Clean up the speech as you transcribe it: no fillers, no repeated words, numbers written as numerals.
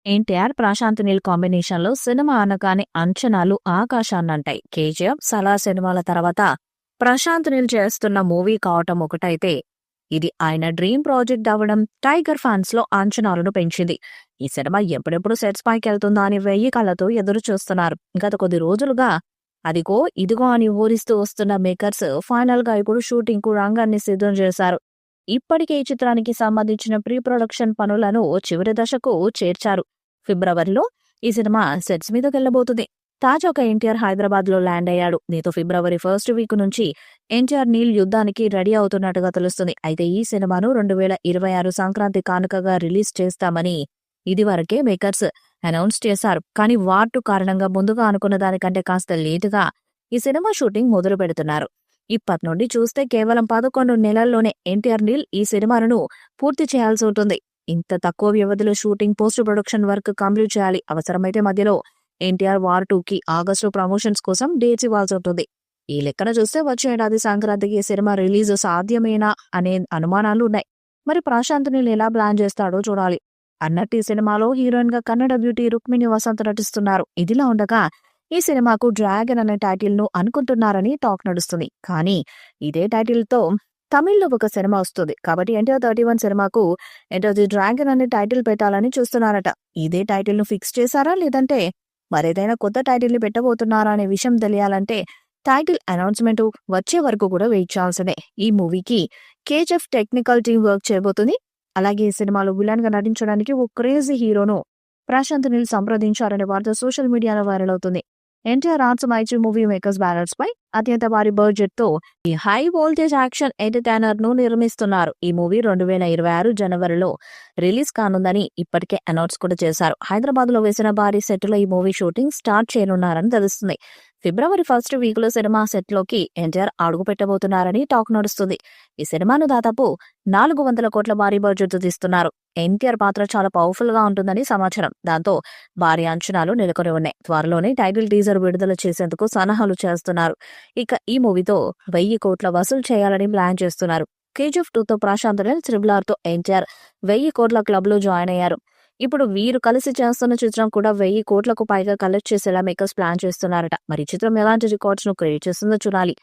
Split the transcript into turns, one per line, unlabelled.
ఎన్టీఆర్, ప్రశాంత్ నీల్ కాంబినేషన్‌లో సినిమా అనగానే అంచనాలు ఆకాశాన్నంటాయి. 'కేజీఎఫ్', 'సలార్' సినిమాల తర్వాత ప్రశాంత్ నీల్ చేస్తున్న మూవీ కావటం ఒకటైతే, ఇది ఆయన డ్రీమ్ ప్రాజెక్ట్ అవ్వడం టైగర్ ఫ్యాన్స్‌లో అంచనాలను పెంచింది. ఈ సినిమా ఎప్పుడెప్పుడు సెట్స్ పైకెళ్తుందా అని 1000 కళ్ళతో ఎదురు చూస్తున్నారు. గత కొద్ది రోజులుగా అదిగో, ఇదిగో అని ఊరిస్తూ వస్తున్న మేకర్స్ ఫైనల్‌గా ఇప్పుడు షూటింగ్‌కు రంగాన్ని సిద్ధం చేశారు. ఇప్పటికే ఈ చిత్రానికి సంబంధించిన ప్రీ ప్రొడక్షన్ పనులను చివరి దశకు చేర్చారు. ఫిబ్రవరిలో ఈ సినిమా సెట్స్ మీదకెళ్లబోతుంది. తాజాగా ఎన్టీఆర్ హైదరాబాద్ లో ల్యాండ్ అయ్యాడు. దీంతో ఫిబ్రవరి ఫస్ట్ వీక్ నుంచి ఎన్టీఆర్ నీల్ యుద్ధానికి రెడీ అవుతున్నట్టుగా తెలుస్తుంది. అయితే ఈ సినిమాను 2026 సంక్రాంతి కానుకగా రిలీజ్ చేస్తామని ఇదివరకే మేకర్స్ అనౌన్స్ చేశారు. కానీ వార్ 2 కారణంగా ముందుగా అనుకున్న దానికంటే కాస్త లేటుగా ఈ సినిమా షూటింగ్ మొదలు పెడుతున్నారు. ఇప్పటి నుండి చూస్తే కేవలం 11 నెలల్లోనే ఎన్టీఆర్ నీల్ ఈ సినిమాను పూర్తి చేయాల్సి ఉంటుంది. ఇంత తక్కువ వ్యవధిలో shooting, post production work complete చేయాలి. అవసరమైతే మధ్యలో ఎన్టీఆర్ వార్ 2కి ఆగస్టు ప్రమోషన్స్ కోసం డేట్స్ ఇవ్వాల్సి ఉంటుంది. ఈ లెక్కన చూస్తే వచ్చే ఏడాది సంక్రాంతికి ఈ సినిమా రిలీజ్ సాధ్యమేనా అనే అనుమానాలు ఉన్నాయి. మరి ప్రశాంత్ నీల్ ఎలా ప్లాన్ చేస్తాడో చూడాలి. అన్నట్టు ఈ సినిమాలో హీరోయిన్ గా కన్నడ బ్యూటీ రుక్మిణి వసంత్ నటిస్తున్నారు. ఇదిలా ఉండగా ఈ సినిమాకు డ్రాగన్ అనే టైటిల్ ను అనుకుంటున్నారని టాక్ నడుస్తుంది. కానీ ఇదే టైటిల్ తో తమిళ్లో ఒక సినిమా వస్తుంది. కాబట్టి ఎన్టీఆర్ 31 సినిమాకు ఎంటర్ ది డ్రాగన్ అనే టైటిల్ పెట్టాలని చూస్తున్నారట. ఇదే టైటిల్ ను ఫిక్స్ చేశారా, లేదంటే మరేదైనా కొత్త టైటిల్ ని పెట్టబోతున్నారా అనే విషయం తెలియాలంటే టైటిల్ అనౌన్స్మెంట్ వచ్చే వరకు కూడా వెయిట్ చేయాల్సిందే. ఈ మూవీకి కేజీఎఫ్ టెక్నికల్ టీం వర్క్ చేయబోతుంది. అలాగే ఈ సినిమాలో విలన్ గా నటించడానికి ఓ క్రేజీ హీరోను ప్రశాంత్ నీల్ సంప్రదించారనే వార్త సోషల్ మీడియాలో వైరల్ అవుతుంది. ఎన్టీఆర్ ఆర్ట్స్ మైత్రి మూవీ మేకర్స్ బ్యానర్స్ పై అత్యంత భారీ బడ్జెట్ తో ఈ హై వోల్టేజ్ యాక్షన్ ఎంటర్టైనర్ ను నిర్మిస్తున్నారు. ఈ మూవీ 2026 జనవరిలో రిలీజ్ కానుందని ఇప్పటికే అనౌన్స్ కూడా చేశారు. హైదరాబాద్ లో వేసిన భారీ సెట్ లో ఈ మూవీ షూటింగ్ స్టార్ట్ చేయనున్నారని తెలుస్తుంది. ఫిబ్రవరి ఫస్ట్ వీక్ లో సినిమా సెట్ లోకి ఎన్టీఆర్ అడుగు పెట్టబోతున్నారని టాక్ నడుస్తుంది. ఈ సినిమాను దాదాపు 400 కోట్ల భారీ బడ్జెట్ తో తీస్తున్నారు. ఎన్టీఆర్ పాత్ర చాలా పవర్ఫుల్ గా ఉంటుందని సమాచారం. దాంతో భారీ అంచనాలు నెలకొని ఉన్నాయి. త్వరలోనే టైటిల్ టీజర్ విడుదల చేసేందుకు సన్నాహాలు చేస్తున్నారు. ఇక ఈ మూవీతో 1000 కోట్ల వసూలు చేయాలని ప్లాన్ చేస్తున్నారు. కేజీఎఫ్ 2తో ప్రశాంత్ నీల్, RRR తో ఎన్టీఆర్ 1000 కోట్ల క్లబ్ లో జాయిన్ అయ్యారు. ఇప్పుడు వీరు కలిసి చేస్తున్న చిత్రం కూడా 1000 కోట్లకు పైగా కలెక్ట్ చేసేలా మేకర్స్ ప్లాన్ చేస్తున్నారట. మరి ఈ చిత్రం ఎలాంటి రికార్డ్స్ ను క్రియేట్ చేస్తుందో చూడాలి.